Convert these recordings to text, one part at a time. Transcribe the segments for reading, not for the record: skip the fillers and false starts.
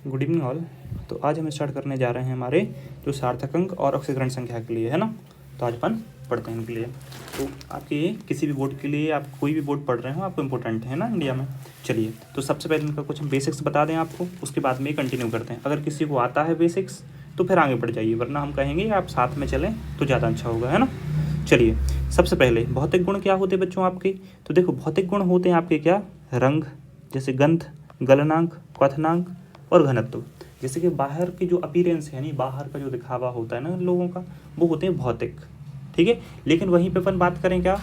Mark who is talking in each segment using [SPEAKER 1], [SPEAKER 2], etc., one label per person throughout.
[SPEAKER 1] Good evening all. तो आज हम स्टार्ट करने जा रहे हैं हमारे जो सार्थक अंक और ऑक्सीकरण संख्या के लिए, है ना। तो आज अपन पढ़ते हैं इनके लिए। तो आपके किसी भी बोर्ड के लिए, आप कोई भी बोर्ड पढ़ रहे हो, आपको इम्पोर्टेंट है ना इंडिया में। चलिए, तो सबसे पहले इनका कुछ हम बेसिक्स बता दें आपको, उसके बाद में कंटिन्यू करते हैं। अगर किसी को आता है बेसिक्स तो फिर आगे बढ़ जाइए, वरना हम कहेंगे आप साथ में चलें तो ज़्यादा अच्छा होगा, है ना। चलिए, सबसे पहले भौतिक गुण क्या होते हैं बच्चों आपके। तो देखो, भौतिक गुण होते हैं आपके क्या, रंग, जैसे गंध, गलनांक, क्वथनांक और घनत्व। जैसे कि बाहर की जो अपीयरेंस है, यानी बाहर का जो दिखावा होता है ना लोगों का, वो होते हैं भौतिक, ठीक है। लेकिन वहीं पे अपन बात करें क्या,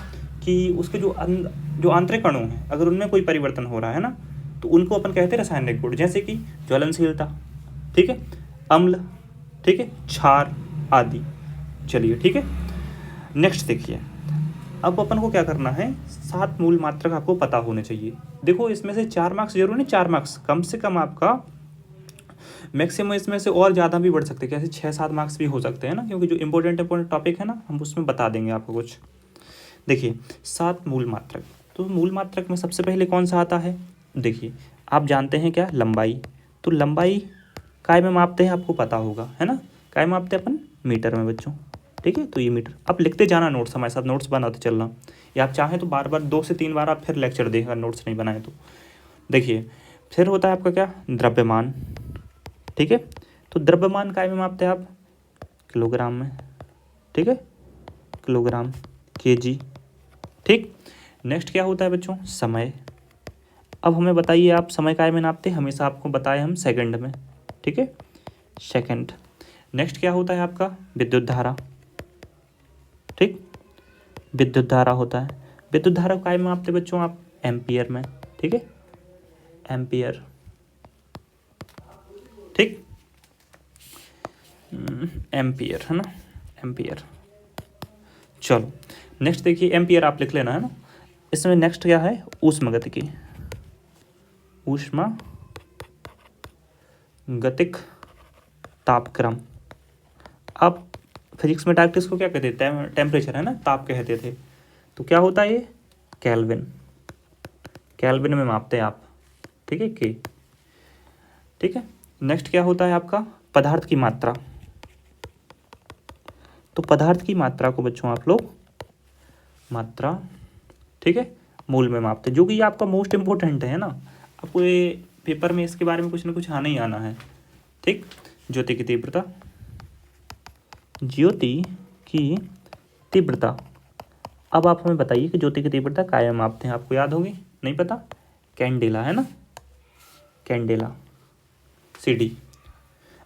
[SPEAKER 1] कि उसके जो आंतरिक अणु हैं, अगर उनमें कोई परिवर्तन हो रहा है ना, तो उनको अपन कहते हैं रासायनिक गुण। जैसे कि ज्वलनशीलता, ठीक है, अम्ल, ठीक है, क्षार आदि। चलिए, ठीक है। नेक्स्ट देखिए, अब अपन को क्या करना है, 7 मूल मात्रक आपको पता होने चाहिए। देखो, इसमें से 4 मार्क्स जरूर नहीं, 4 मार्क्स कम से कम आपका, मैक्सिमम इसमें से और ज़्यादा भी बढ़ सकते हैं, कैसे 6-7 मार्क्स भी हो सकते हैं ना, क्योंकि जो इंपॉर्टेंट टॉपिक है ना, हम उसमें बता देंगे आपको कुछ। देखिए, 7 मूल मात्रक। तो मूल मात्रक में सबसे पहले कौन सा आता है, देखिए आप जानते हैं क्या, लंबाई। तो लंबाई काय में मापते हैं, आपको पता होगा, है ना। काय में मापते हैं अपन, मीटर में बच्चों, ठीक है। तो ये मीटर, आप लिखते जाना नोट्स, हमारे साथ नोट्स बनाते चलना, या आप चाहें तो बार बार 2 से 3 बार आप फिर लेक्चर देखें, नोट्स नहीं बनाए तो। देखिए, फिर होता है आपका क्या, द्रव्यमान, ठीक है। तो द्रव्यमान काय में मापते हैं आप, किलोग्राम में, ठीक है, किलोग्राम, केजी, ठीक। नेक्स्ट क्या होता है बच्चों, समय। अब हमें बताइए, आप समय काय में नापते हैं, हमेशा आपको बताए हम सेकंड में, ठीक है, सेकंड। नेक्स्ट क्या होता है आपका, विद्युत धारा, ठीक, विद्युत धारा होता है। विद्युत धारा काय में मापते बच्चों आप, एम्पियर में, ठीक है, एम्पियर, ठीक, एम्पियर, है ना, एम्पियर। चलो, नेक्स्ट देखिए, एम्पियर आप लिख लेना, है ना। इसमें नेक्स्ट क्या है, ऊष्मागतिकी, ऊष्मा गतिक तापक्रम। आप फिजिक्स में डायरेक्ट इसको क्या कहते थे, टेम्परेचर, है ना, ताप कहते थे। तो क्या होता है ये, केल्विन, केल्विन में मापते हैं आप, ठीक है, के, ठीक है। नेक्स्ट क्या होता है आपका, पदार्थ की मात्रा। तो पदार्थ की मात्रा को बच्चों आप लोग मात्रा, ठीक है, मूल में मापते हैं, जो कि ये आपका मोस्ट इंपॉर्टेंट है ना। आपको ये पेपर में इसके बारे में कुछ ना कुछ आना ही आना है, ठीक। ज्योति की तीव्रता, ज्योति की तीव्रता। अब आप हमें बताइए कि ज्योति की तीव्रता काय में मापते हैं, आपको याद होगी, नहीं पता, कैंडेला, है ना, कैंडेला, सीडी।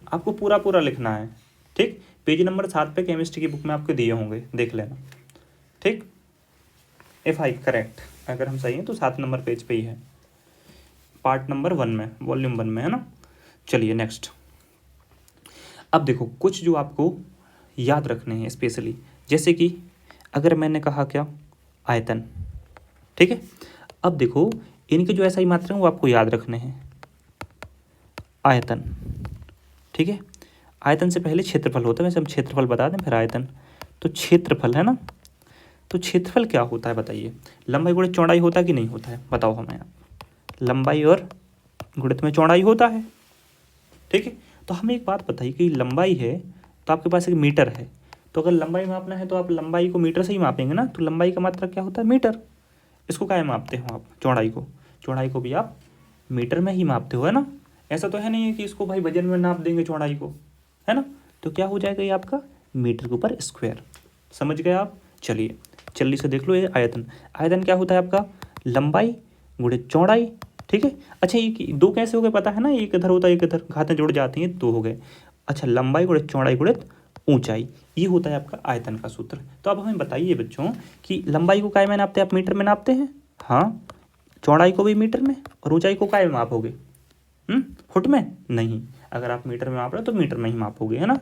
[SPEAKER 1] आपको पूरा पूरा लिखना है, ठीक। पेज नंबर 7 पे केमिस्ट्री की बुक में आपको दिए होंगे, देख लेना, ठीक। इफ आई करेक्ट, अगर हम सही हैं तो 7 नंबर पेज पे ही है, पार्ट नंबर 1 में, वॉल्यूम 1 में, है ना। चलिए नेक्स्ट, अब देखो कुछ जो आपको याद रखने हैं स्पेशली, जैसे कि अगर मैंने कहा क्या, आयतन, ठीक है। अब देखो, इनके जो ऐसा ही मात्रा है वो आपको याद रखने हैं, आयतन, ठीक है। आयतन से पहले क्षेत्रफल होता है, वैसे हम क्षेत्रफल बता दें फिर आयतन। तो क्षेत्रफल, है ना। तो क्षेत्रफल क्या होता है बताइए, लंबाई गुणित चौड़ाई होता है कि नहीं होता है, बताओ हमें आप। लंबाई और गुणित में चौड़ाई होता है, ठीक है। तो हमें एक बात बताइए कि लंबाई है तो आपके पास एक मीटर है, तो अगर लंबाई मापना है तो आप लंबाई को मीटर से ही मापेंगे ना। तो लंबाई का मात्रक क्या होता है, मीटर। इसको क्या मापते हो आप, चौड़ाई को, चौड़ाई को भी आप मीटर में ही मापते हो, है ना। ऐसा तो है नहीं है कि इसको भाई वजन में नाप देंगे चौड़ाई को, है ना। तो क्या हो जाएगा ये आपका, मीटर के ऊपर स्क्वायर, समझ गए आप। चलिए जल्दी से देख लो, ये आयतन, आयतन क्या होता है आपका, लंबाई गुणित चौड़ाई, ठीक है। अच्छा, ये 2 कैसे हो गए पता है ना, एक इधर होता है एक इधर, घातें जुड़ जाती हैं, 2 हो गए। अच्छा, लंबाई गुणित चौड़ाई गुणित ऊंचाई, ये होता है आपका आयतन का सूत्र। तो अब हमें बताइए बच्चों कि लंबाई को काय में नापते हैं, आप मीटर में नापते हैं, हाँ। चौड़ाई को भी मीटर में, और ऊंचाई को काय में मापोगे, फुट में नहीं। अगर आप मीटर में माप रहे हो तो मीटर में ही मापोगे, है ना,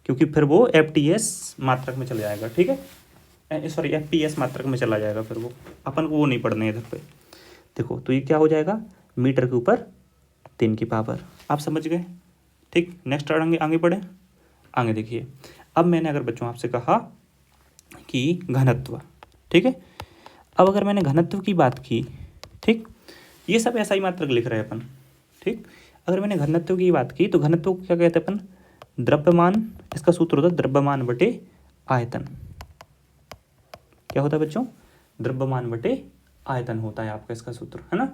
[SPEAKER 1] क्योंकि फिर वो FTS मात्रक में चला जाएगा, ठीक है, सॉरी FPS मात्रक में चला जाएगा, फिर वो अपन को वो नहीं पढ़ने इधर पे। देखो, तो ये क्या हो जाएगा, मीटर के ऊपर 3 की पावर, आप समझ गए, ठीक। नेक्स्ट आगे बढ़े, आगे देखिए। अब मैंने अगर बच्चों आपसे कहा कि घनत्व, ठीक है। अब अगर मैंने घनत्व की बात की, ठीक, ये सब ऐसा ही मात्रक लिख रहे हैं अपन, ठीक। अगर मैंने घनत्व की बात की तो घनत्व को क्या कहते हैं अपन, द्रव्यमान, इसका सूत्र होता है द्रव्यमान बटे आयतन। क्या होता है बच्चों, द्रव्यमान बटे आयतन होता है आपका इसका सूत्र, है ना।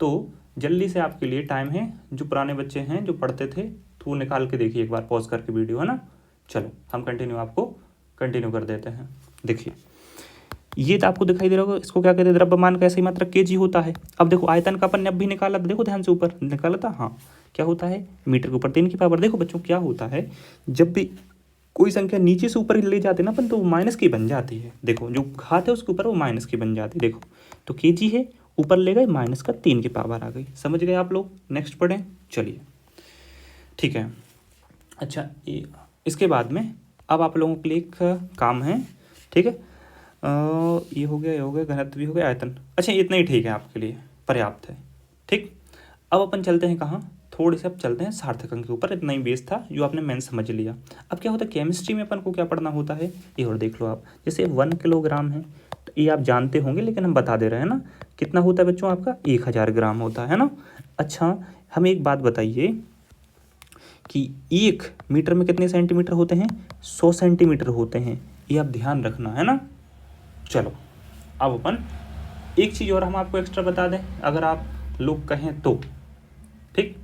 [SPEAKER 1] तो जल्दी से आपके लिए टाइम है, जो पुराने बच्चे हैं जो पढ़ते थे तो वो निकाल के देखिए एक बार पॉज करके वीडियो, है ना। चलो हम आपको कंटिन्यू कर देते हैं। देखिए ये तो आपको दिखाई दे रहा होगा, इसको क्या कहते हैं, द्रव्यमान का ऐसी मात्रक केजी होता है। अब देखो आयतन का अपन ने अब भी निकाला, देखो ध्यान से ऊपर निकाला था, हाँ क्या होता है, मीटर के ऊपर 3 की पावर। देखो बच्चों क्या होता है, जब भी कोई संख्या नीचे से ऊपर ले जाते ना अपन तो माइनस की बन जाती है। देखो जो घात है उसके ऊपर वो माइनस की बन जाती है। देखो तो केजी है, ऊपर ले गए माइनस का 3 की पावर आ गई। समझ गए आप लोग। नेक्स्ट पढ़ें, चलिए ठीक है। अच्छा इसके बाद में अब आप लोगों के लिए एक काम है, ठीक है। ये हो गया घनत्व भी हो गया, आयतन। अच्छा इतना ही ठीक है आपके लिए, पर्याप्त है, ठीक। अब अपन चलते हैं कहाँ, थोड़े से अब चलते हैं सार्थक अंक के ऊपर। इतना ही बेस था जो आपने मेन समझ लिया। अब क्या होता है केमिस्ट्री में अपन को क्या पढ़ना होता है, ये और देख लो आप। जैसे 1 किलोग्राम है तो ये आप जानते होंगे लेकिन हम बता दे रहे हैं ना, कितना होता है बच्चों आपका 1000 ग्राम होता है ना। अच्छा हमें एक बात बताइए कि 1 मीटर में कितने सेंटीमीटर होते हैं, 100 सेंटीमीटर होते हैं, ये आप ध्यान रखना, है ना। चलो अब अपन एक चीज़ और हम आपको एक्स्ट्रा बता दें अगर आप लोग कहें तो, ठीक।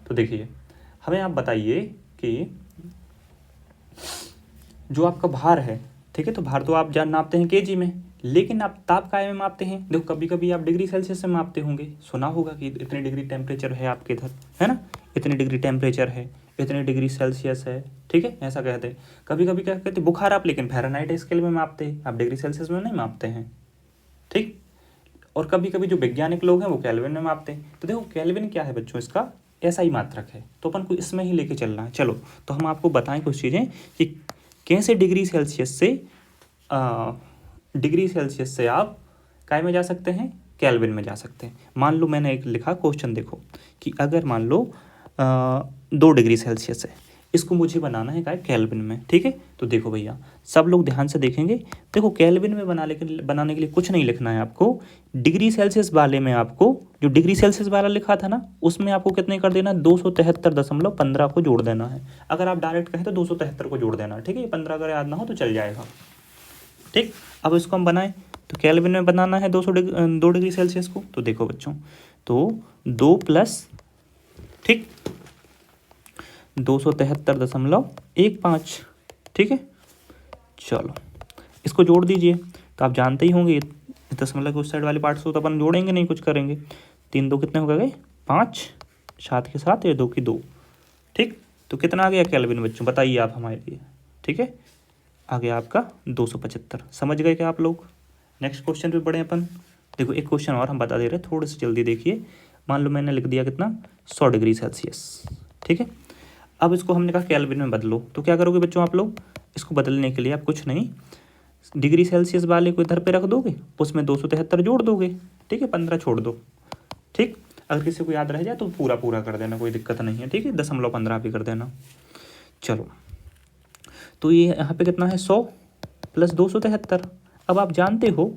[SPEAKER 1] तो देखिए हमें आप बताइए कि जो आपका भार है, ठीक है, तो भार तो आप नापते हैं केजी में, लेकिन आप ताप काय में मापते हैं। देखो कभी कभी आप डिग्री सेल्सियस में मापते होंगे, सुना होगा कि इतने डिग्री टेम्परेचर है आपके इधर, है ना, इतने डिग्री टेम्परेचर है, इतने डिग्री सेल्सियस है, ठीक है, ऐसा कहते हैं। कभी कभी क्या कहते हैं बुखार आप लेकिन फ़ारेनहाइट स्केल में मापते हैं, आप डिग्री सेल्सियस में नहीं मापते हैं, ठीक। और कभी कभी जो वैज्ञानिक लोग हैं वो केल्विन में मापते हैं। तो देखो केल्विन क्या है बच्चों, इसका ऐसा ही मात्रक है, तो अपन को इसमें ही लेके चलना है। चलो तो हम आपको बताएं कुछ चीज़ें कि कैसे डिग्री सेल्सियस से आप काय में जा सकते हैं, केल्विन में जा सकते हैं। मान लो मैंने एक लिखा क्वेश्चन, देखो कि अगर मान लो 2 डिग्री सेल्सियस है, इसको मुझे बनाना है काय केल्विन में, ठीक है। तो देखो भैया सब लोग ध्यान से देखेंगे। देखो केल्विन में बनाने के लिए कुछ नहीं लिखना है आपको। डिग्री सेल्सियस वाले में आपको जो डिग्री सेल्सियस वाला लिखा था ना, उसमें आपको कितने कर देना, 273.15 को जोड़ देना है। अगर आप डायरेक्ट कहें तो 273 को जोड़ देना, ठीक है। ये 15 अगर याद ना हो तो चल जाएगा, ठीक। अब इसको हम बनाएं तो केल्विन में बनाना है 2 डिग्री सेल्सियस को। तो देखो बच्चों, तो 2 प्लस, ठीक, 273.15, ठीक है। चलो इसको जोड़ दीजिए। तो आप जानते ही होंगे दशमलव के उस साइड वाले पार्ट से तो अपन जोड़ेंगे नहीं, कुछ करेंगे। 3 2 कितने हो गए, 5, 7 के 7, ये 2 की 2, ठीक। तो कितना आ गया केल्विन बच्चों, बताइए आप हमारे लिए, ठीक है। आ गया आपका 275। समझ गए क्या आप लोग। नेक्स्ट क्वेश्चन पे बढ़े अपन। देखो एक क्वेश्चन और हम बता दे रहे हैं, थोड़े से जल्दी देखिए। मान लो मैंने लिख दिया कितना, 100 डिग्री सेल्सियस, ठीक है। अब इसको हमने कहा केल्विन में बदलो, तो क्या करोगे बच्चों आप लोग, इसको बदलने के लिए आप कुछ नहीं, डिग्री सेल्सियस वाले को इधर पे रख दोगे, उसमें 273 जोड़ दोगे, ठीक है, 15 छोड़ दो, ठीक। अगर किसी को याद रह जाए तो पूरा कर देना, कोई दिक्कत नहीं है, ठीक है, 0.15 भी कर देना। चलो तो ये यहाँ पे कितना है, 100 प्लस 273। अब आप जानते हो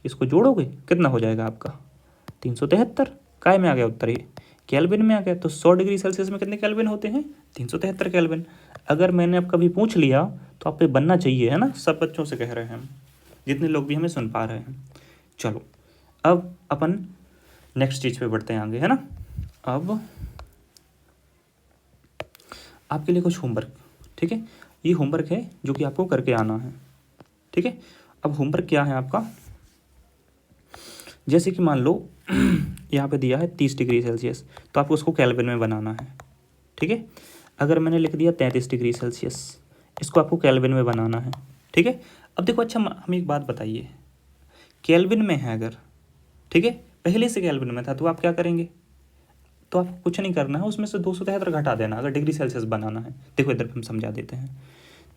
[SPEAKER 1] इसको जोड़ोगे कितना हो जाएगा आपका 373। काय में आ गया उत्तर, ये केल्विन में आ गया। तो 100 डिग्री सेल्सियस में कितने केल्विन होते हैं, 373 केल्विन। अगर मैंने अब कभी पूछ लिया तो आप पे बनना चाहिए, है ना। सब बच्चों से कह रहे हैं हम, जितने लोग भी हमें सुन पा रहे हैं। चलो अब अपन नेक्स्ट चीज़ पे बढ़ते हैं आगे, है ना। अब आपके लिए कुछ होमवर्क, ठीक है। ये होमवर्क है जो कि आपको करके आना है, ठीक है। अब होमवर्क क्या है आपका, जैसे कि मान लो यहाँ पे दिया है 30 डिग्री सेल्सियस, तो आपको उसको केल्विन में बनाना है, ठीक है। अगर मैंने लिख दिया 33 डिग्री सेल्सियस, इसको आपको केल्विन में बनाना है, ठीक है। अब देखो अच्छा हमें एक बात बताइए, केल्विन में है अगर, ठीक है, पहले से केल्विन में था तो आप क्या करेंगे, तो आपको कुछ नहीं करना है, उसमें से 273 घटा देना अगर डिग्री सेल्सियस बनाना है। देखो इधर हम समझा देते हैं।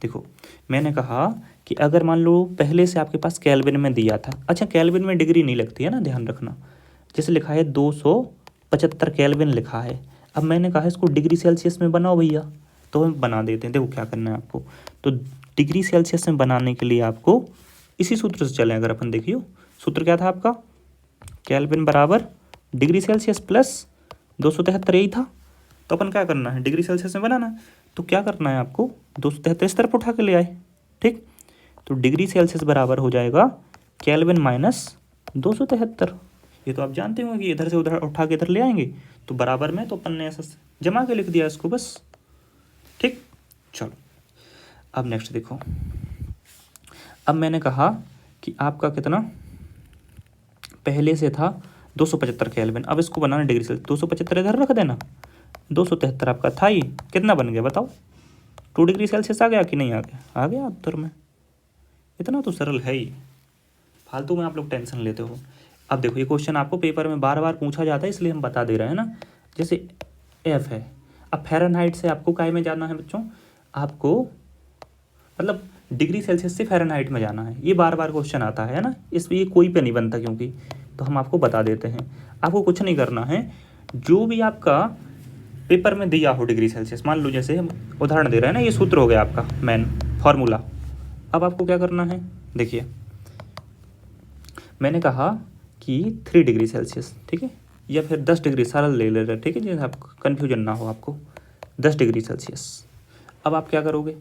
[SPEAKER 1] देखो मैंने कहा कि अगर मान लो पहले से आपके पास केल्विन में दिया था, अच्छा केल्विन में डिग्री नहीं लगती है ना, ध्यान रखना। जैसे लिखा है 275 केल्विन लिखा है, अब मैंने कहा इसको डिग्री सेल्सियस में बनाओ भैया, तो हम बना देते हैं। देखो क्या करना है आपको, तो डिग्री सेल्सियस में बनाने के लिए आपको इसी सूत्र से चलें। अगर अपन देखियो सूत्र क्या था आपका, केल्विन बराबर डिग्री सेल्सियस प्लस 273, यही था। तो अपन क्या करना है, डिग्री सेल्सियस में बनाना है। तो क्या करना है आपको, 273 इस तरफ उठा के ले आए, ठीक। तो डिग्री सेल्सियस बराबर हो जाएगा केल्विन माइनस 273। ये तो आप जानते होंगे कि इधर से उधर उठा के इधर ले आएंगे तो बराबर में, तो अपन ने ऐसा जमा के लिख दिया इसको बस, ठीक। चलो अब नेक्स्ट देखो, अब मैंने कहा कि आपका कितना पहले से था 275 केल्विन, अब इसको बनाना डिग्री सेल्सियस, 275 इधर रख देना, 273 आपका था ही, कितना बन गया बताओ, 2 डिग्री सेल्सियस आ गया कि नहीं आ गया, आ गया उत्तर में। इतना तो सरल है ही, फालतू में आप लोग टेंशन लेते हो। अब देखो ये क्वेश्चन आपको पेपर में बार बार पूछा जाता है, इसलिए हम बता दे रहे हैं ना। जैसे एफ है, अब फ़ारेनहाइट से आपको काय में जाना है बच्चों, आपको मतलब डिग्री सेल्सियस से फ़ारेनहाइट में जाना है, ये बार बार क्वेश्चन आता है ना, इसलिए कोई पे नहीं बनता क्योंकि, तो हम आपको बता देते हैं। आपको कुछ नहीं करना है, जो भी आपका पेपर में दिया हो डिग्री सेल्सियस, मान लो जैसे हम उदाहरण दे रहे हैं ना, ये सूत्र हो गया आपका मेन फॉर्मूला। अब आपको क्या करना है, देखिए मैंने कहा कि 3 डिग्री सेल्सियस, ठीक है, या फिर 10 डिग्री, सरल ले ले रहे, ठीक है, जैसे आपको कन्फ्यूजन ना हो आपको, 10 डिग्री सेल्सियस। अब आप क्या करोगे,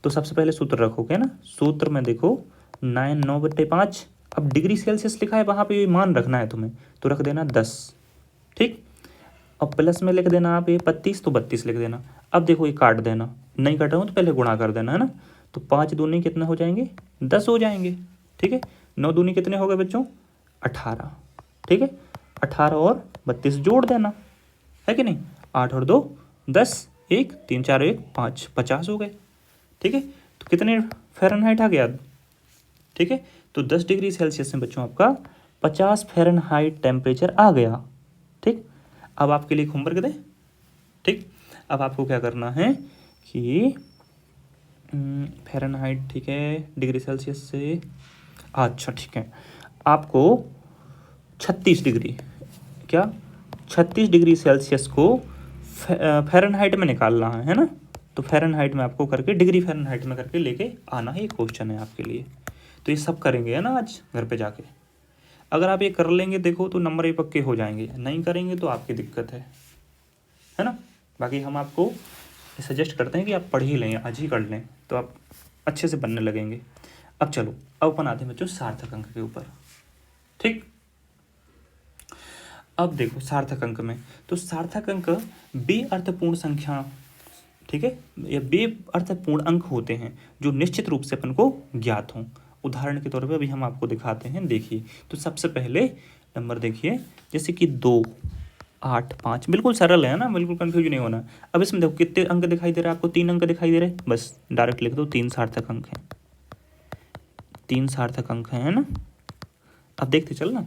[SPEAKER 1] तो सबसे पहले सूत्र रखोगे ना, सूत्र में देखो 9/5, अब डिग्री सेल्सियस लिखा है वहाँ पे ये मान रखना है तुम्हें, तो रख देना 10, ठीक। अब प्लस में लिख देना आप ये 32, तो 32 लिख देना। अब देखो ये काट देना, नहीं काटा हूँ तो पहले गुणा कर देना है ना, तो 5 दूनी कितने हो जाएंगे, 10 हो जाएंगे, ठीक है। 9 दूनी कितने हो गए बच्चों, 18, ठीक है। 18 और 32 जोड़ देना, है कि नहीं, 8 और 2 10, 1 3 4 1 5, 50 हो गए, ठीक है। तो कितने फ़ारेनहाइट आ गया, ठीक है। तो 10 डिग्री सेल्सियस में बच्चों आपका 50 फ़ारेनहाइट टेम्परेचर आ गया, ठीक। अब आपके लिए होमवर्क दे, ठीक। अब आपको क्या करना है कि फ़ारेनहाइट, ठीक है, डिग्री सेल्सियस से, अच्छा ठीक है, आपको 36 डिग्री, क्या 36 डिग्री सेल्सियस को फ़ारेनहाइट में निकालना है ना, तो फ़ारेनहाइट में आपको करके डिग्री फ़ारेनहाइट में करके लेके आना है, ये क्वेश्चन है आपके लिए। तो ये सब करेंगे है ना आज घर पे जाके, अगर आप ये कर लेंगे देखो तो नंबर ये पक्के हो जाएंगे, नहीं करेंगे तो आपकी दिक्कत है ना। बाकी हम आपको सजेस्ट करते हैं कि आप पढ़ ही लें, आज ही कर लें, तो आप अच्छे से बनने लगेंगे। अब चलो, अब अपन आते हैं बच्चों सार्थक अंक के ऊपर, ठीक। अब देखो सार्थक अंक में, तो सार्थक अंक बेअर्थपूर्ण संख्या, ठीक है, ये बेअर्थपूर्ण अंक होते हैं जो निश्चित रूप से अपन को ज्ञात हों। उदाहरण के तौर पे अभी हम आपको दिखाते हैं, देखिए। तो सबसे पहले नंबर देखिए, जैसे कि 2 8 5, बिल्कुल सरल है ना, बिल्कुल कंफ्यूज नहीं होना। अब इसमें देखो कितने अंक दिखाई दे रहे हैं आपको, 3 अंक दिखाई दे रहे हैं, बस डायरेक्ट लिख दो 3 सार्थक अंक हैं, 3 सार्थक अंक हैं, है ना। अब देखते चल ना,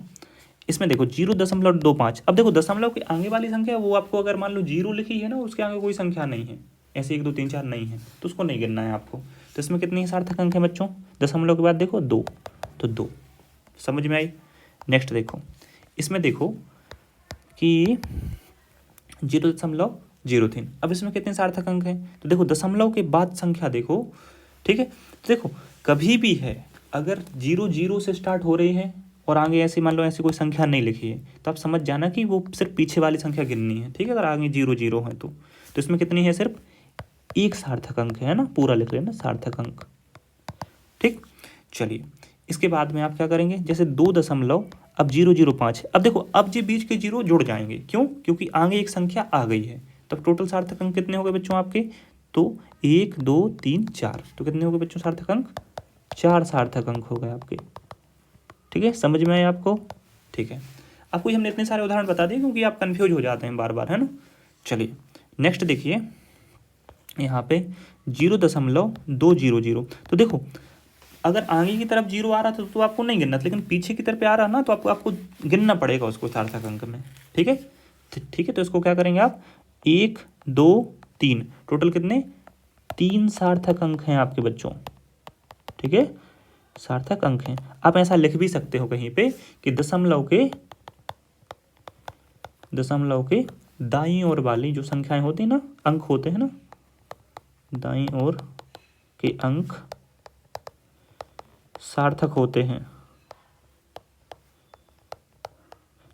[SPEAKER 1] इसमें देखो 0.25, अब देखो दशमलव के आगे वाली संख्या वो आपको अगर मान लो 0 लिखी है ना, उसके आगे कोई संख्या नहीं है, ऐसे 1 2 3 4 नहीं है, तो उसको नहीं गिनना है आपको। तो इसमें कितनी सार्थक अंक है बच्चों, दशमलव के बाद देखो 2, तो 2, समझ में आई। नेक्स्ट देखो, इसमें देखो कि 0.03, अब इसमें कितने सार्थक अंक हैं, तो देखो दशमलव के बाद संख्या देखो, ठीक है। तो देखो कभी भी है, अगर 0 0 से स्टार्ट हो रही है और आगे ऐसी मान लो ऐसी कोई संख्या नहीं लिखी है, तो आप समझ जाना कि वो सिर्फ पीछे वाली संख्या गिननी है, ठीक है। अगर आगे 0 0 है तो इसमें कितनी है, सिर्फ 1 सार्थक अंक है ना, पूरा लिख लेना सार्थक अंक, ठीक। चलिए इसके बाद में आप क्या करेंगे, जैसे 2 अब 0.05, अब देखो अब जो बीच के 0 जुड़ जाएंगे, क्यों, क्योंकि आगे एक संख्या आ गई है, तब टोटल सार्थक अंक कितने हो गए बच्चों आपके, तो 1 2 3 4, तो कितने हो गए बच्चों सार्थक अंक, 4 सार्थक अंक हो गए आपके, ठीक है। समझ में आया आपको, ठीक है। आपको हमने इतने सारे उदाहरण बता दिए क्योंकि आप कंफ्यूज हो जाते हैं बार बार, है ना। चलिए नेक्स्ट देखिए, यहाँ पे 0.200, तो देखो अगर आगे की तरफ 0 आ रहा था तो आपको नहीं गिनना, लेकिन पीछे की तरफ आ रहा ना, तो आपको गिनना पड़ेगा उसको सार्थक अंक में, ठीक है। ठीक है, तो इसको क्या करेंगे आप, 1 2 3, टोटल कितने, 3 सार्थक अंक हैं आपके बच्चों, ठीक है, सार्थक अंक हैं। आप ऐसा लिख भी सकते हो कहीं पे कि दशमलव के दाईं ओर वाली जो संख्याएं होती हैं ना, अंक होते हैं ना, दाईं ओर के अंक सार्थक होते हैं,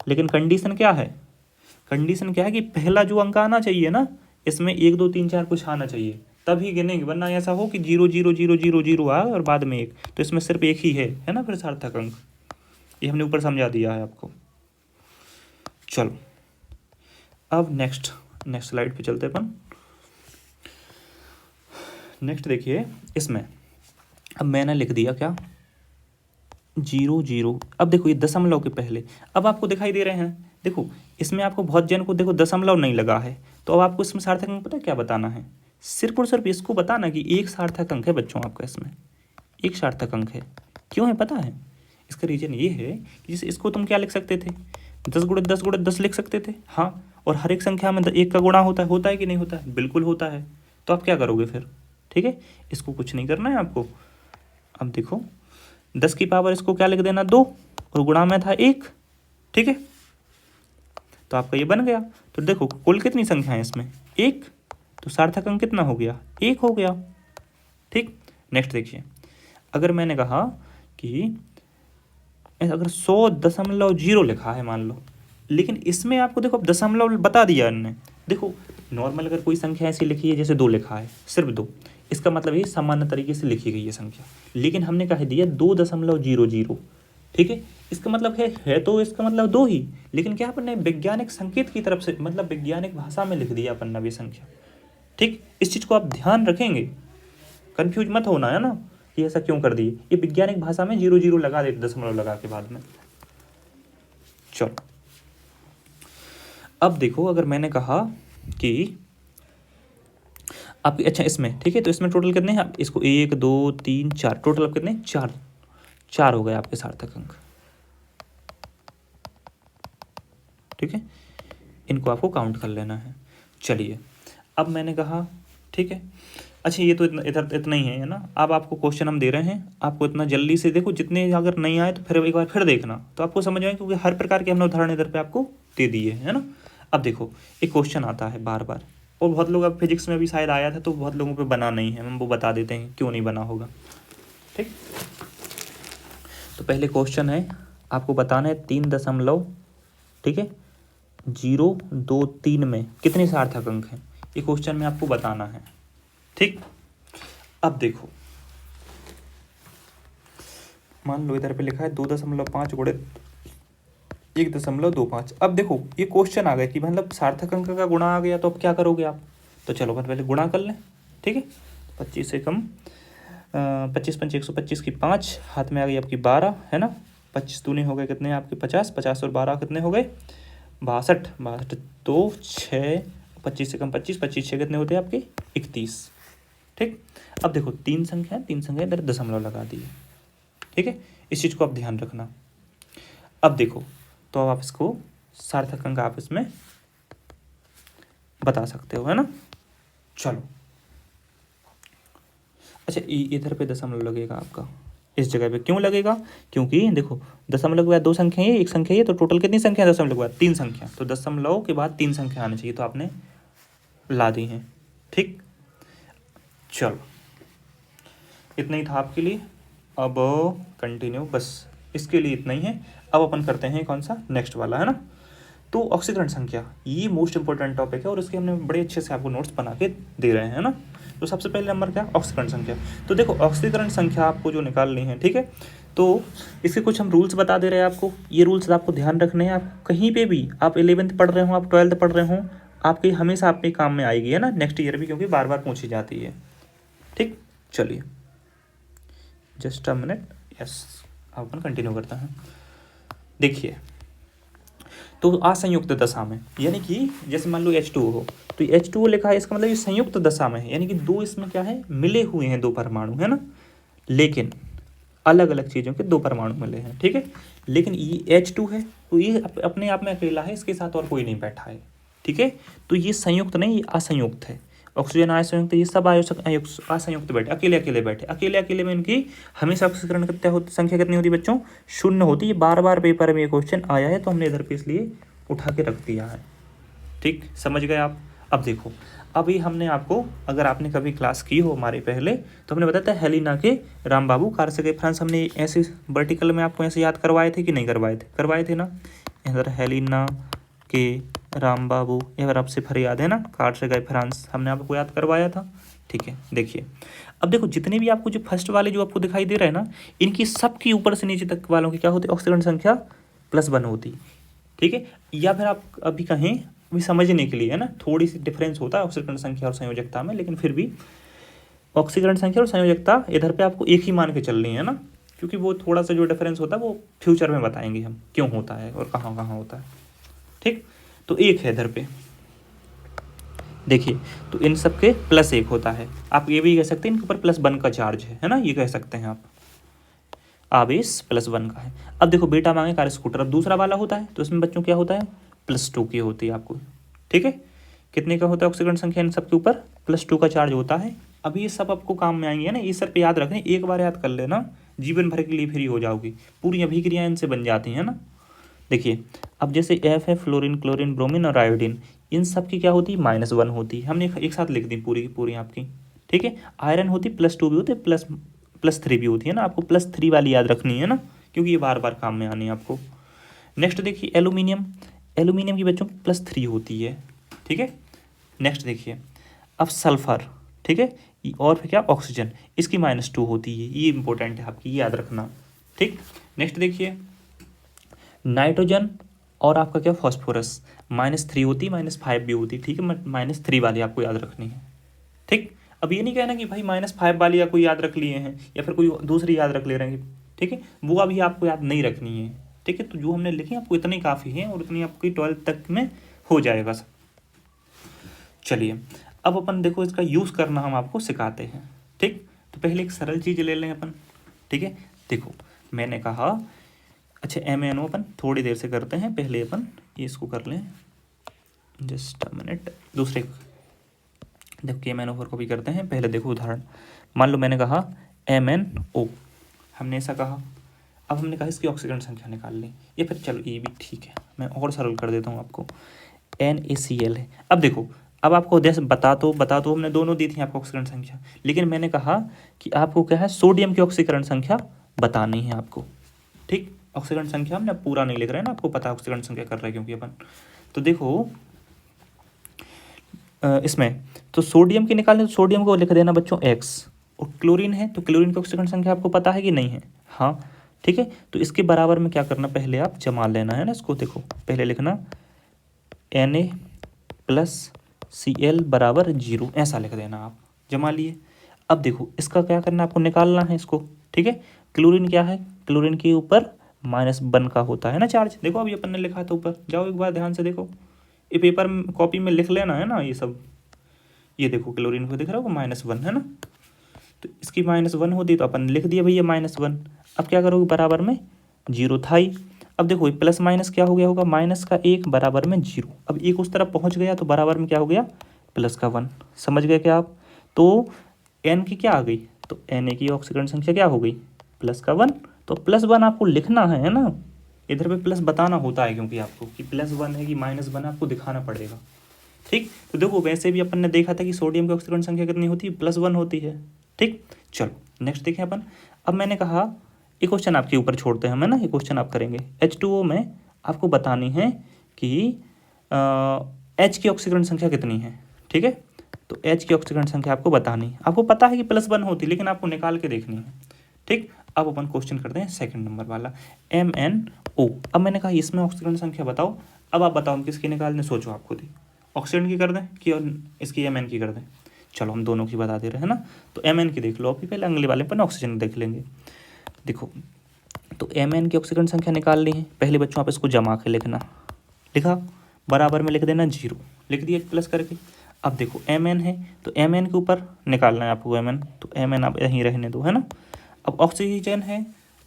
[SPEAKER 1] लेकिन कंडीशन क्या है, कंडीशन क्या है कि पहला जो अंक आना चाहिए ना, इसमें 1 2 3 4 कुछ आना चाहिए, तभी गिनेंगे, वरना ऐसा हो कि 0 0 0 0 0 आ और बाद में 1, तो इसमें सिर्फ एक ही है ना, फिर सार्थक अंक। ये हमने ऊपर समझा दिया है आपको। चलो अब नेक्स्ट स्लाइड पे चलते अपन। नेक्स्ट देखिए, इसमें अब मैंने लिख दिया क्या, 0 0। अब देखो ये दशमलव के पहले अब आपको दिखाई दे रहे हैं, देखो इसमें आपको बहुत जन को देखो दशमलव नहीं लगा है, तो अब आपको इसमें सार्थक अंक पता है क्या बताना है, सिर्फ और सिर्फ इसको बताना कि एक सार्थक अंक है बच्चों आपका, इसमें एक सार्थक अंक है। क्यों है पता है? इसका रीजन ये है कि जैसे इसको तुम क्या लिख सकते थे, 10 × 10 × 10 लिख सकते थे, हाँ, और हर एक संख्या में 1 का गुणा होता है कि नहीं होता है? बिल्कुल होता है। तो आप क्या करोगे फिर? ठीक है, इसको कुछ नहीं करना है आपको। अब देखो 10 की पावर इसको क्या लिख देना, 2, और गुणा में था 1, ठीक है, तो आपका ये बन गया। तो देखो कुल कितनी संख्या है इसमें, 1, तो सार्थक अंक कितना हो गया, 1 हो गया। ठीक, नेक्स्ट देखिए, अगर मैंने कहा कि अगर 100.0 लिखा है मान लो, लेकिन इसमें आपको देखो दशमलव बता दिया इन्होंने। देखो नॉर्मल अगर कोई संख्या ऐसी लिखी है जैसे 2 लिखा है, सिर्फ 2, इसका मतलब ये सामान्य तरीके से लिखी गई है संख्या, लेकिन हमने कह दिया 2.00, ठीक है, इसका मतलब है तो इसका मतलब 2 ही, लेकिन क्या अपन ने वैज्ञानिक संकेत की तरफ से, मतलब वैज्ञानिक भाषा में लिख दिया अपन ने ये संख्या। ठीक, इस चीज़ को आप ध्यान रखेंगे, कन्फ्यूज मत होना है ना कि ऐसा क्यों कर दिए, ये वैज्ञानिक भाषा में 0 0 लगा देते दशमलव लगा के बाद में। चलो अब देखो, अगर मैंने कहा कि आपकी, अच्छा इसमें ठीक है, तो इसमें टोटल कितने हैं, इसको 1 2 3 4, टोटल अब कितने, 4 हो गए आपके सार्थक अंक। ठीक है, इनको आपको काउंट कर लेना है। चलिए अब मैंने कहा ठीक है, अच्छा ये तो इतना ही है ना। अब आपको क्वेश्चन हम दे रहे हैं, आपको इतना जल्दी से देखो, जितने अगर नहीं आए तो फिर एक बार फिर देखना, तो आपको समझ आए, क्योंकि हर प्रकार के हमने उदाहरण इधर पे आपको दे दिए है ना। अब देखो एक क्वेश्चन आता है बार बार, और बहुत लोग, अब फिजिक्स में भी शायद आया था, तो बहुत लोगों पे बना नहीं है, हम वो बता देते हैं क्यों नहीं बना होगा। ठीक, तो पहले क्वेश्चन है, आपको बताना है 3 ठीक है 0 2 3 में कितने सार्थक अंक हैं, ये क्वेश्चन में आपको बताना है। ठीक, अब देखो मान लो इधर पे लिखा है 2.5 गुणित 1.25। अब देखो ये क्वेश्चन आ गया कि मतलब सार्थक अंक का गुणा आ गया, तो अब क्या करोगे आप, तो चलो पहले गुणा कर लें। ठीक है, 25 से कम 25 5 125 की 5, हाथ में आ गई आपकी 12 है ना, 25 दूनी हो गए कितने आपके 50, 50 और 12 कितने हो गए 62, 62 तो 6, 25 से कम 25, 25 6 कितने होते हैं आपके 31। ठीक, अब देखो 3 संख्या इधर दशमलव लगा दिए। ठीक है, इस चीज़ को आप ध्यान रखना। अब देखो, तो अब आप इसको सार्थक अंक आप इसमें बता सकते हो है ना। चलो अच्छा, इधर पे दशमलव लगेगा आपका, इस जगह पे क्यों लगेगा, क्योंकि देखो दशमलव के बाद 2 संख्या है, 1 संख्या है, तो टोटल कितनी संख्या है दशमलव के बाद 3 संख्या, तो दशमलव के बाद 3 संख्या आनी चाहिए, तो आपने ला दी हैं। ठीक, चलो इतना ही था आपके लिए। अब कंटिन्यू, बस इसके लिए इतना ही है। अब अपन करते हैं कौन सा, नेक्स्ट वाला है ना। तो ऑक्सीकरण संख्या, ये मोस्ट इंपॉर्टेंट टॉपिक है, और इसके हमने बड़े अच्छे से आपको नोट्स बना के दे रहे हैं ना। तो सबसे पहले नंबर क्या, ऑक्सीकरण संख्या। तो देखो ऑक्सीकरण संख्या आपको जो निकालनी है, ठीक है, तो इसके कुछ हम रूल्स बता दे रहे हैं आपको। ये रूल्स आपको ध्यान रखने हैं, आप कहीं पे भी, आप 11th पढ़ रहे हो, आप 12th पढ़ रहे हो, आपके हमेशा आपके काम में आएगी है ना, नेक्स्ट ईयर भी, क्योंकि बार बार पूछी जाती है। ठीक, चलिए जस्ट अ मिनट, यस अब अपन कंटिन्यू करते हैं। देखिए, तो असंयुक्त दशा में, यानी कि जैसे मान लो H2O हो, तो H2O लिखा है, इसका मतलब ये संयुक्त दशा में है, यानी कि 2 इसमें क्या है, मिले हुए हैं 2 परमाणु है ना, लेकिन अलग अलग चीज़ों के 2 परमाणु मिले हैं। ठीक है, लेकिन ये H2 है, तो ये अपने आप में अकेला है, इसके साथ और कोई नहीं बैठा है। ठीक है, तो ये संयुक्त नहीं, ये असंयुक्त है। ऑक्सीजन असंयुक्त, ये सब असंयुक्त बैठे, अकेले अकेले बैठे, अकेले अकेले में इनकी हमेशा ऑक्सीकरण संख्या कितनी होती है बच्चों, 0 होती है। बार बार पेपर में ये क्वेश्चन आया है, तो हमने इधर पे इसलिए उठा के रख दिया है। ठीक, समझ गए आप। अब देखो, अभी हमने आपको, अगर आपने कभी क्लास की हो हमारे पहले, तो हमने बताया था हेलिना के राम बाबू कारसे के फ्रांस, हमने ऐसे वर्टिकल में आपको ऐसे याद करवाए थे कि नहीं करवाए थे, करवाए थे ना। इधर हेलिना के राम बाबू, ये बार आपसे फरियाद है ना, कार से गए फ्रांस, हमने आपको याद करवाया था। ठीक है, देखिए अब देखो जितने भी आपको जो फर्स्ट वाले जो आपको दिखाई दे रहे हैं ना, इनकी सबकी ऊपर से नीचे तक वालों की क्या होती है, ऑक्सीकरण संख्या +1 होती। ठीक है, या फिर आप अभी कहें भी समझने के लिए है ना, थोड़ी सी डिफरेंस होता है ऑक्सीकरण संख्या और संयोजकता में, लेकिन फिर भी ऑक्सीकरण संख्या और संयोजकता इधर पे आपको एक ही मान के चलनी है ना, क्योंकि वो थोड़ा सा जो डिफरेंस होता है वो फ्यूचर में बताएंगे हम क्यों होता है और कहाँ कहाँ होता है। ठीक, तो एक है इधर पे, देखिए तो इन सब के +1 होता है। आप ये भी कह सकते हैं इनके ऊपर +1 का चार्ज है ना, ये कह सकते हैं आप, आवेश +1 का है। अब देखो बेटा मांगे कार स्कूटर, अब दूसरा वाला होता है तो इसमें बच्चों क्या होता है, +2 की होती है आपको। ठीक है, कितने का होता है ऑक्सीकरण संख्या इन सब के ऊपर, +2 का चार्ज होता है। अब ये सब आपको काम में आएंगे ना, ये सर पे याद रखें, एक बार याद कर लेना, जीवन भर के लिए फ्री हो जाओगी, पूरी अभिक्रियाएं इनसे बन जाती हैं ना। देखिए अब जैसे F है, फ्लोरीन, क्लोरीन, ब्रोमीन और आयोडीन, इन सब की क्या होती है, -1 होती है। हमने एक साथ लिख दी पूरी की पूरी आपकी। ठीक है, आयरन होती +2 भी होती है, +3 भी होती है ना, आपको +3 वाली याद रखनी है ना, क्योंकि ये बार बार काम में आनी है आपको। नेक्स्ट देखिए एल्यूमिनियम, एल्यूमिनियम की बच्चों +3 होती है। ठीक है, नेक्स्ट देखिए अब सल्फर, ठीक है, और फिर क्या ऑक्सीजन, इसकी -2 होती है, ये इंपॉर्टेंट है आपकी, याद रखना। ठीक, नेक्स्ट देखिए नाइट्रोजन और आपका क्या फॉस्फोरस, -3 होती, -5 भी होती। ठीक है, -3 वाली आपको याद रखनी है। ठीक, अब ये नहीं कहना कि भाई -5 वाली या कोई याद रख लिए हैं या फिर कोई दूसरी याद रख ले रहे हैं। ठीक है, वो अभी आपको याद नहीं रखनी है। ठीक है, तो जो हमने लिखी आपको इतनी काफ़ी है और इतनी आपकी 12th तक में हो जाएगा सब। चलिए अब अपन देखो इसका यूज़ करना हम आपको सिखाते हैं। ठीक, तो पहले एक सरल चीज़ ले लें अपन। ठीक है, देखो मैंने कहा, अच्छा MnO अपन थोड़ी देर से करते हैं, पहले अपन ये इसको कर लें, जस्ट अ मिनट। दूसरे देखो KMnO4 को भी करते हैं, पहले देखो उदाहरण, मान लो मैंने कहा MnO, हमने ऐसा कहा, अब हमने कहा इसकी ऑक्सीकरण संख्या निकाल ली, या फिर चलो ये भी ठीक है, मैं और सरल कर देता हूँ आपको, NaCl है। अब देखो, अब आपको जैसे बता तो हमने दोनों दी थी आपको ऑक्सीकरण संख्या, लेकिन मैंने कहा कि आपको क्या है, सोडियम की ऑक्सीकरण संख्या बतानी है आपको। ठीक, ऑक्सीकरण संख्या हमने पूरा नहीं लिख रहे हैं ना, आपको पता है ऑक्सीकरण संख्या कर रहे हैं क्योंकि अपन, तो देखो इसमें तो सोडियम की निकालने, तो सोडियम को लिख देना बच्चों X, और क्लोरीन है तो क्लोरीन की ऑक्सीकरण संख्या आपको पता है कि नहीं है, हाँ। ठीक है, तो इसके बराबर में क्या करना, पहले आप जमा लेना है ना इसको, देखो पहले लिखना Na+Cl = 0, ऐसा लिख देना आप, जमा लिए। अब देखो इसका क्या करना, आपको निकालना है इसको। ठीक है, क्लोरीन क्या है, क्लोरीन के ऊपर -1 का होता है ना चार्ज, देखो अभी अपन ने लिखा था ऊपर, जाओ एक बार ध्यान से देखो, ये पेपर में कॉपी में लिख लेना है ना ये सब। ये देखो क्लोरीन को दिख रहा होगा -1 है ना, तो इसकी -1 होती तो अपन लिख दिया भैया -1। अब क्या करोगे, बराबर में 0 था ही। अब देखो प्लस माइनस क्या हो गया होगा, -1 बराबर में 0। अब एक उस तरफ पहुंच गया तो बराबर में क्या हो गया, +1। समझ गए क्या आप, तो n की क्या आ गई, तो Na की ऑक्सीकरण संख्या क्या हो गई, +1। तो +1 आपको लिखना है ना, इधर पे प्लस बताना होता है क्योंकि आपको कि +1 है कि -1 आपको दिखाना पड़ेगा। ठीक, तो देखो वैसे भी अपन ने देखा था कि सोडियम की ऑक्सीकरण संख्या कितनी होती है, +1 होती है। ठीक, चलो नेक्स्ट देखें अपन। अब मैंने कहा एक क्वेश्चन आपके ऊपर छोड़ते हैं, हम है ना, ये क्वेश्चन आप करेंगे H2O में आपको बतानी है कि H की ऑक्सीकरण संख्या कितनी है। ठीक है, तो H की ऑक्सीकरण संख्या आपको बतानी है, आपको पता है कि +1 होती, लेकिन आपको निकाल के देखनी है। ठीक, अब अपन क्वेश्चन करते हैं सेकंड नंबर वाला, MnO। अब मैंने कहा इसमें ऑक्सीकरण संख्या बताओ, अब आप बताओ हम किसकी निकालने, सोचो आप खुद ही, ऑक्सीजन की कर दें कि और इसकी Mn की कर दें, चलो हम दोनों की बता दे रहे हैं ना। तो Mn की देख लो अभी, पहले अगले वाले पर ऑक्सीजन देख लेंगे। देखो तो Mn की ऑक्सीकरण संख्या निकालनी है, पहले बच्चों आप इसको जमा के लिखना, लिखा, बराबर में लिख देना 0, लिख दिया प्लस करके। अब देखो Mn है तो Mn के ऊपर निकालना है आपको Mn, तो Mn आप यहीं रहने दो है ना। अब ऑक्सीजन है,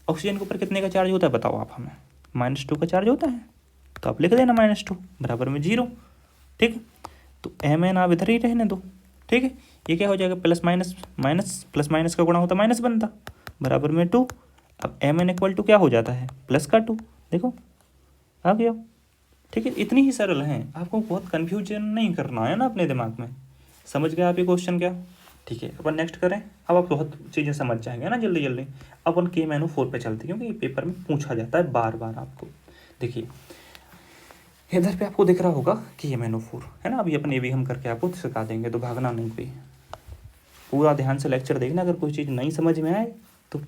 [SPEAKER 1] ऑक्सीजन के ऊपर कितने का चार्ज होता है बताओ आप हमें, -2 का चार्ज होता है, तो आप लिख देना -2 बराबर में 0। ठीक, तो Mn आप इधर ही रहने दो। ठीक है, ये क्या हो जाएगा, प्लस माइनस का गुणा होता माइनस बनता, बराबर में 2। अब Mn = क्या हो जाता है, +2, देखो आ गया। ठीक है, इतनी ही सरल है, आपको बहुत कन्फ्यूजन नहीं करना है ना अपने दिमाग में। समझ गए आप ये क्वेश्चन क्या। ठीक है, अपन नेक्स्ट करें, अब आप बहुत चीज़ें समझ जाएंगे ना जल्दी जल्दी। अपन KMnO4 पे चलते हैं क्योंकि ये पेपर में पूछा जाता है बार बार आपको। देखिए इधर पे आपको दिख रहा होगा कि MnO4 है ना। अभी अपन ये भी हम करके आपको सिखा देंगे, तो भागना नहीं कोई, पूरा ध्यान से लेक्चर देखना। अगर कोई चीज़ नहीं समझ में आए तो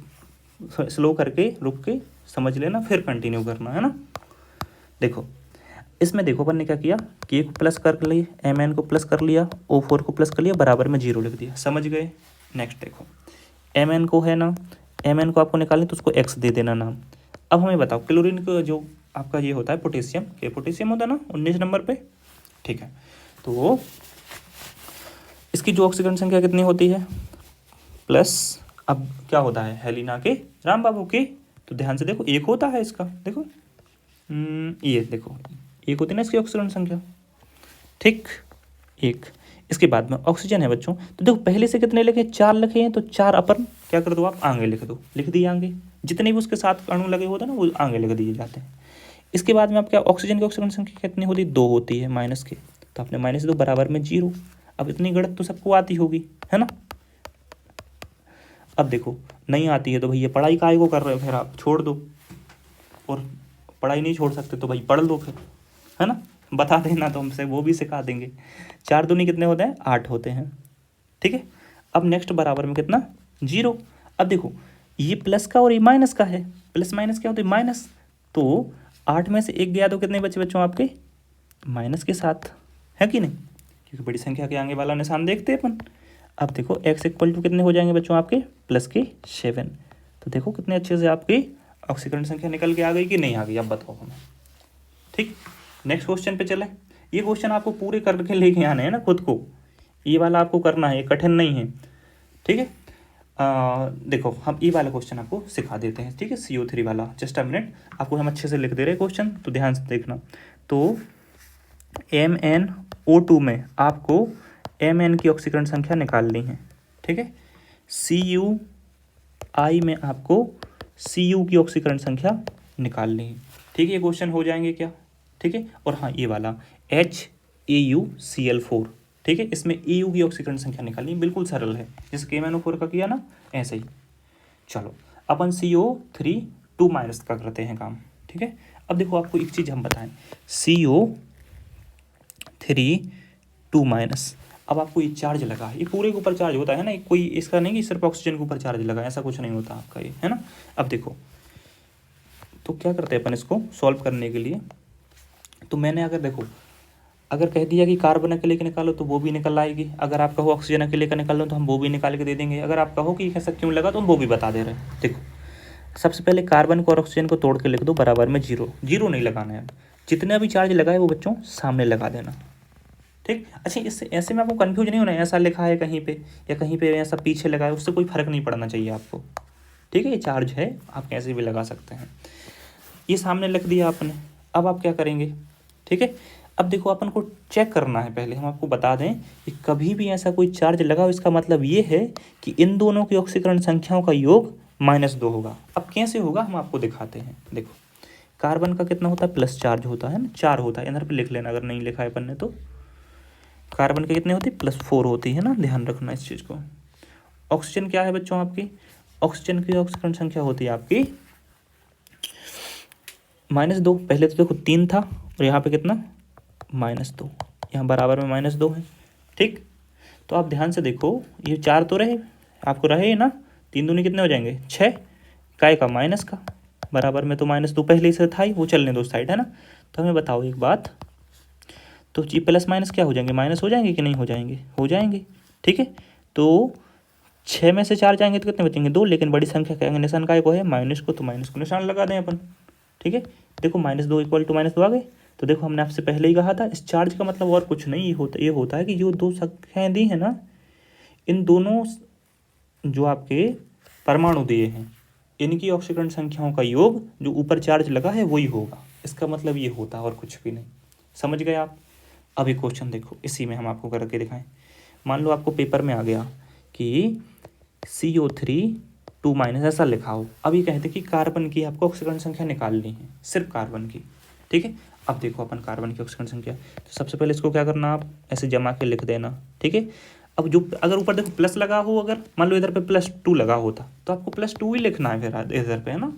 [SPEAKER 1] स्लो करके रुक के समझ लेना, फिर कंटिन्यू करना, है ना। देखो इसमें देखो अपन ने क्या किया, K को प्लस कर लिया, Mn को प्लस कर लिया, O4 को प्लस कर लिया, बराबर में 0 लिख दिया, समझ गए। नेक्स्ट देखो Mn को है ना, Mn को आपको निकालना तो उसको X दे देना नाम। अब हमें बताओ क्लोरीन का जो आपका ये होता है पोटेशियम, के पोटेशियम होता है ना 19 नंबर पे, ठीक है। तो इसकी जो ऑक्सीकरण संख्या कितनी होती है, प्लस, अब क्या होता है हेलिना के राम बाबू के, तो ध्यान से देखो एक होता है इसका, देखो ये देखो एक होती है ना इसकी ऑक्सीकरण संख्या, ठीक एक। इसके बाद में ऑक्सीजन है बच्चों, तो देखो पहले से कितने लिखे, 4 लिखे हैं, तो 4 अपन क्या कर दो आप आगे लिख दो, लिख दिए आगे, जितने भी उसके साथ अणु लगे होते हैं ना वो आगे लिख दिए जाते हैं। इसके बाद में आप क्या, ऑक्सीजन की ऑक्सीकरण संख्या कितनी होती है, 2 होती है माइनस के, तो आपने -2 बराबर में 0। अब इतनी गणित तो सबको आती होगी, है ना। अब देखो नहीं आती है तो भैया पढ़ाई काहे को कर रहे हो, फिर आप छोड़ दो, और पढ़ाई नहीं छोड़ सकते तो भाई पढ़ लो फिर, है ना, बता देना तो हमसे वो भी सिखा देंगे। 4 दूनी कितने होते हैं, 8 होते हैं, ठीक है। अब नेक्स्ट बराबर में कितना, 0। अब देखो ये प्लस का और ये माइनस का है, प्लस माइनस क्या होता है, माइनस, तो 8 में से 1 गया तो कितने बचे बच्चों आपके, माइनस के साथ, है कि नहीं, क्योंकि बड़ी संख्या के आगे वाला निशान देखते हैं अपन। अब देखो x इक्वल टू कितने हो जाएंगे बच्चों आपके, प्लस के 7। तो देखो कितने अच्छे से आपकी ऑक्सीकरण संख्या निकल के आ गई कि नहीं आ गई, अब बताओ हमें, ठीक। नेक्स्ट क्वेश्चन पे चलें। ये क्वेश्चन आपको पूरे करके लेके आने हैं ना खुद को, ये वाला आपको करना है, ये कठिन नहीं है, ठीक है। देखो हम ये वाला क्वेश्चन आपको सिखा देते हैं, ठीक है, CO3 वाला। जस्ट अ मिनट, आपको हम अच्छे से लिख दे रहे हैं क्वेश्चन, तो ध्यान से देखना। तो MnO2 में आपको Mn की ऑक्सीकरण संख्या निकालनी है, ठीक है। CuI में आपको Cu की ऑक्सीकरण संख्या निकालनी है, ठीक है। ये क्वेश्चन हो जाएंगे क्या, ठीक है। और हाँ ये वाला HAuCl4, ठीक है, इसमें Au की ऑक्सीकरण संख्या निकालनी, बिल्कुल सरल है, जैसे KMnO4 का किया ना ऐसे ही। चलो अपन CO3 2- का करते हैं काम, ठीक है। अब देखो आपको एक चीज़ हम बताएं, CO3 2-, अब आपको ये चार्ज लगा, ये पूरे के ऊपर चार्ज होता है ना, कोई इसका नहीं कि सिर्फ ऑक्सीजन के ऊपर चार्ज लगा, ऐसा कुछ नहीं होता आपका ये, है ना। अब देखो तो क्या करते हैं अपन इसको सॉल्व करने के लिए, तो मैंने अगर देखो अगर कह दिया कि कार्बन अकेले के निकालो तो वो भी निकल आएगी, अगर आप कहो ऑक्सीजन अकेले का निकालो तो हम वो भी निकाल के दे देंगे, अगर आप कहो कि ऐसा क्यों लगा तो हम वो भी बता दे रहे हैं। देखो सबसे पहले कार्बन को और ऑक्सीजन को तोड़ के लिख दो, बराबर में 0, 0 नहीं लगाना है, जितना भी चार्ज लगा है वो बच्चों सामने लगा देना, ठीक। अच्छा इससे ऐसे में आपको कन्फ्यूज नहीं होना है, ऐसा लिखा है कहीं पे या कहीं पे ऐसा पीछे लगा है, उससे कोई फर्क नहीं पड़ना चाहिए आपको, ठीक है। ये चार्ज है, आप कैसे भी लगा सकते हैं। ये सामने लिख दिया आपने, अब आप क्या करेंगे, ठीक है। अब देखो अपन को चेक करना है, पहले हम आपको बता दें कि कभी भी ऐसा कोई चार्ज लगा, इसका मतलब ये है कि इन दोनों की ऑक्सीकरण संख्याओं का योग -2 होगा। अब कैसे होगा हम आपको दिखाते हैं। देखो कार्बन का कितना होता है, प्लस चार्ज होता है ना, 4 होता है, इधर पे लिख लेना अगर नहीं लिखा है अपन ने तो। कार्बन की कितनी होती है, +4 होती है ना, ध्यान रखना इस चीज़ को। ऑक्सीजन क्या है बच्चों आपकी, ऑक्सीजन की ऑक्सीकरण संख्या होती है आपकी -2, पहले तो देखो 3 था और यहाँ पे कितना -2, यहाँ बराबर में -2 है, ठीक। तो आप ध्यान से देखो ये 4 तो रहे आपको, रहे ना, 3 दूनी कितने हो जाएंगे 6, काय का माइनस का, बराबर में तो -2 पहले से था ही, वो चलने दो साइड, है ना। तो हमें बताओ एक बात, तो जी प्लस माइनस क्या हो जाएंगे, माइनस हो जाएंगे कि नहीं हो जाएंगे, हो जाएंगे, ठीक है। तो 6 में से 4 जाएंगे तो कितने बचेंगे 2, लेकिन बड़ी संख्या का निशान काय को है माइनस को, तो माइनस को निशान लगा दें अपन, ठीक है। देखो -2 = -2 आ गए। तो देखो हमने आपसे पहले ही कहा था इस चार्ज का मतलब और कुछ नहीं ये होता है कि जो 2 संख्याएं दी है ना, इन दोनों जो आपके परमाणु दिए हैं इनकी ऑक्सीकरण संख्याओं का योग जो ऊपर चार्ज लगा है वही होगा, इसका मतलब ये होता है और कुछ भी नहीं, समझ गए आप। अब एक क्वेश्चन देखो, इसी में हम आपको करके दिखाएं। मान लो आपको पेपर में आ गया कि CO3 2- ऐसा लिखा हो, अब ये कहते कि कार्बन की आपको ऑक्सीकरण संख्या निकालनी है, सिर्फ कार्बन की, ठीक है। अब देखो अपन कार्बन की ऑक्सीकरण संख्या, तो सबसे पहले इसको क्या करना, आप ऐसे जमा के लिख देना, ठीक है। अब जो अगर ऊपर देखो प्लस लगा हो, अगर मान लो इधर पे +2 लगा होता तो आपको +2 ही लिखना है फिर इधर पे, है ना।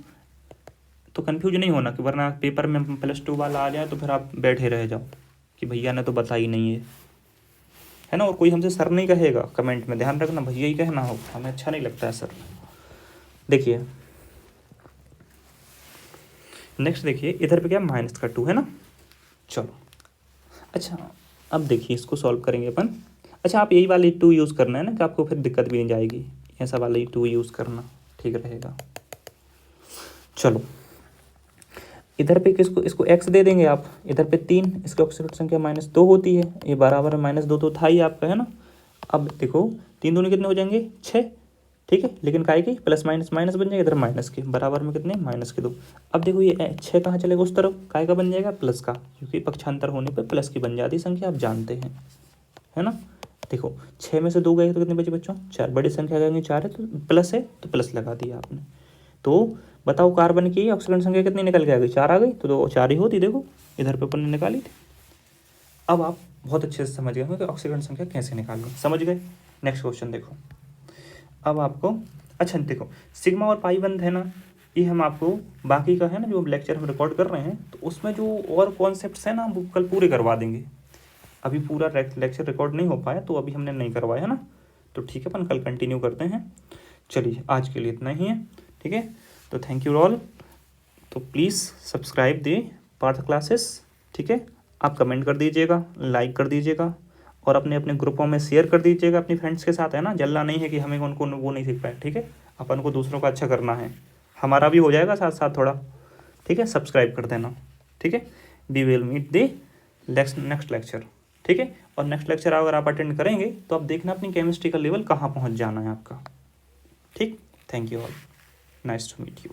[SPEAKER 1] तो कन्फ्यूज नहीं होना कि वरना पेपर में +2 वाला आ जाए तो फिर आप बैठे रह जाओ कि भैया ने तो बताई नहीं है ना। और कोई हमसे सर नहीं कहेगा कमेंट में, ध्यान रखना भैया ही कहना हो, हमें अच्छा नहीं लगता है सर। देखिए नेक्स्ट देखिए, इधर पे क्या -2 है ना। चलो अच्छा, अब देखिए इसको सॉल्व करेंगे अपन। अच्छा आप यही वाली 2 यूज़ करना है ना, कि आपको फिर दिक्कत भी नहीं जाएगी, ऐसा वाला 2 यूज़ करना ठीक रहेगा। चलो इधर पे किसको, इसको x दे देंगे आप, इधर पे 3, इसकी ऑक्सीडेंट संख्या -2 होती है, ये बराबर -2 तो था ही आपका, है ना। अब देखो 3 दूनी कितने हो जाएंगे 6, ठीक है, लेकिन काय की प्लस माइनस माइनस बन जाएगा, इधर माइनस के बराबर में कितने -2। अब देखो ये 6 कहाँ चलेगा उस तरफ, काय का बन जाएगा प्लस का, क्योंकि पक्षांतर होने पर प्लस की बन जाती संख्या, आप जानते हैं, है ना। देखो 6 में से 2 गए तो कितने बचे बच्चों 4, बड़ी संख्या गएंगे 4 है तो प्लस है तो प्लस लगा दिया आपने। तो बताओ कार्बन की ऑक्सीजन संख्या कितनी निकल के आ गई, 4 आ गई, तो 4 ही होती, देखो इधर पे अपन ने निकाली थी। अब आप बहुत अच्छे से समझ गए होंगे कि ऑक्सीजन संख्या कैसे निकालनी, समझ गए। नेक्स्ट क्वेश्चन देखो, अब आपको अच्छा देखो सिग्मा और पाई बंद है ना, ये हम आपको बाकी का है ना जो लेक्चर हम रिकॉर्ड कर रहे हैं तो उसमें जो और कॉन्सेप्ट्स हैं ना वो कल पूरे करवा देंगे। अभी पूरा लेक्चर रिकॉर्ड नहीं हो पाया तो अभी हमने नहीं करवाया है ना, तो ठीक है अपन कल कंटिन्यू करते हैं। चलिए आज के लिए इतना ही है, ठीक है। तो थैंक यू ऑल, तो please subscribe the Parth classes, ठीक है। आप कमेंट कर दीजिएगा, लाइक कर दीजिएगा और अपने अपने ग्रुपों में शेयर कर दीजिएगा अपनी फ्रेंड्स के साथ, है ना। जलना नहीं है कि हमें उनको वो नहीं सीख पाए, ठीक है। अपन को दूसरों का अच्छा करना है, हमारा भी हो जाएगा साथ साथ थोड़ा, ठीक है। सब्सक्राइब कर देना, ठीक है। We will meet the next lecture, ठीक है। और नेक्स्ट लेक्चर अगर आप अटेंड करेंगे तो आप देखना अपनी केमिस्ट्री का लेवल कहाँ पहुँच जाना है आपका, ठीक। Thank you all, nice to meet you.